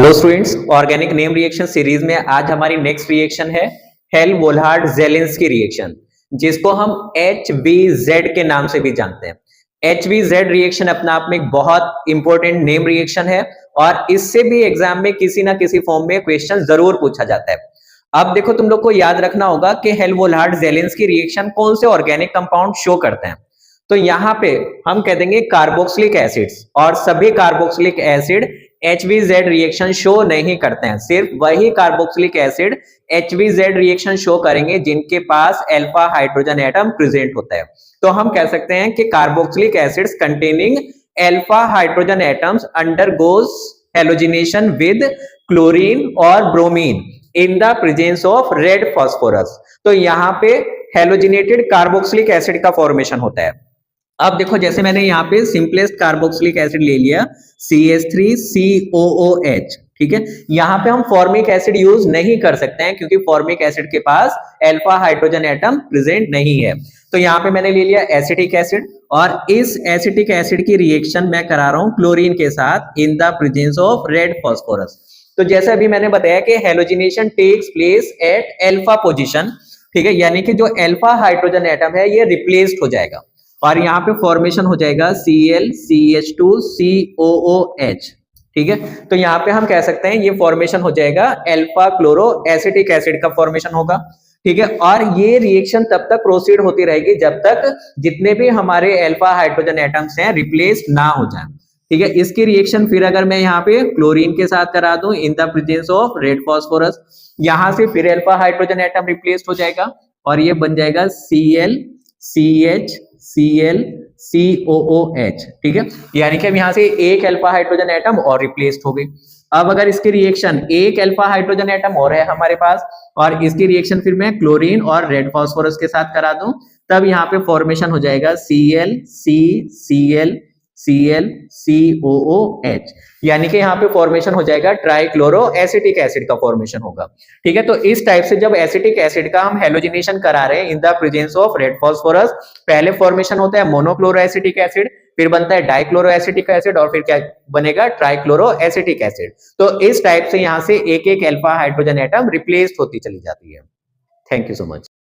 Hello students, organic name reaction series में आज हमारी नेक्स्ट रिएक्शन है हेल-वोल्हार्ड-ज़ेलेंस्की रिएक्शन, जिसको हम HVZ के नाम से भी जानते हैं। HVZ रिएक्शन अपने आप में एक बहुत इंपॉर्टेंट नेम रिएक्शन है और इससे भी एग्जाम में किसी ना किसी फॉर्म में क्वेश्चन जरूर पूछा जाता है। अब देखो, तुम लोग को याद रखना होगा कि हेल-वोल्हार्ड-ज़ेलेंस्की रिएक्शन कौन से ऑर्गेनिक कंपाउंड शो करते हैं। तो यहाँ पे हम कह देंगे कार्बोक्सिलिक एसिड्स, और सभी carboxylic acid HVZ reaction show नहीं करते हैं। सिर्फ वही carboxylic acid HVZ reaction show करेंगे जिनके पास अल्फा हाइड्रोजन एटम प्रेजेंट होता है। तो हम कह सकते हैं कि carboxylic acids containing alpha hydrogen atoms undergoes halogenation with chlorine और bromine in the presence of red phosphorus. तो यहाँ पे हेलोजिनेटेड कार्बोक्सिलिक एसिड का फॉर्मेशन होता है। अब देखो, जैसे मैंने यहाँ पे सिंपलेस्ट कार्बोक्सिलिक एसिड ले लिया CH3COOH, ठीक है। यहाँ पे हम फॉर्मिक एसिड यूज नहीं कर सकते हैं क्योंकि फॉर्मिक एसिड के पास अल्फा हाइड्रोजन एटम प्रेजेंट नहीं है। तो यहाँ पे मैंने ले लिया एसिटिक एसिड, और इस एसिटिक एसिड की रिएक्शन मैं करा रहा हूँ क्लोरीन के साथ in the presence of red phosphorus. तो जैसे अभी मैंने बताया कि halogenation takes place at alpha position, ठीक है, यानी कि जो अल्फा हाइड्रोजन एटम है ये रिप्लेस्ड हो जाएगा और यहाँ पे फॉर्मेशन हो जाएगा ClCH2COOH, ठीक है। तो यहाँ पे हम कह सकते हैं ये फॉर्मेशन हो जाएगा अल्फा क्लोरो एसिटिक एसिड का फॉर्मेशन होगा, ठीक है। और ये रिएक्शन तब तक प्रोसीड होती रहेगी जब तक जितने भी हमारे अल्फा हाइड्रोजन एटम्स हैं रिप्लेस ना हो जाए, ठीक है। इसकी रिएक्शन फिर अगर मैं यहाँ पे क्लोरीन के साथ करा दूं इन the presence of red phosphorus, यहाँ से फिर अल्फा हाइड्रोजन एटम रिप्लेस्ड हो जाएगा और ये बन जाएगा ClCHClCOOH, ठीक है। यानी कि अब यहाँ से एक अल्फा हाइड्रोजन एटम और रिप्लेस्ड हो गई। अब अगर इसकी रिएक्शन एक अल्फा हाइड्रोजन एटम और है हमारे पास और इसकी रिएक्शन फिर मैं क्लोरीन और रेड फास्फोरस के साथ करा दूं, तब यहाँ पे फॉर्मेशन हो जाएगा ClCClCOOH, यानी कि यहाँ पे फॉर्मेशन हो जाएगा ट्राइक्लोरो एसिटिक एसिड का फॉर्मेशन होगा, ठीक है। तो इस टाइप से जब एसिटिक एसिड का हम हेलोजिनेशन करा रहे हैं इन the presence of red phosphorus, पहले फॉर्मेशन होता है मोनोक्लोरो एसिटिक एसिड, फिर बनता है डाइक्लोरो एसिटिक एसिड और फिर क्या बनेगा, ट्राइक्लोरो एसिटिक एसिड। तो इस टाइप से यहाँ से एक एक अल्फा हाइड्रोजन एटम रिप्लेस्ड होती चली जाती है। Thank you so much.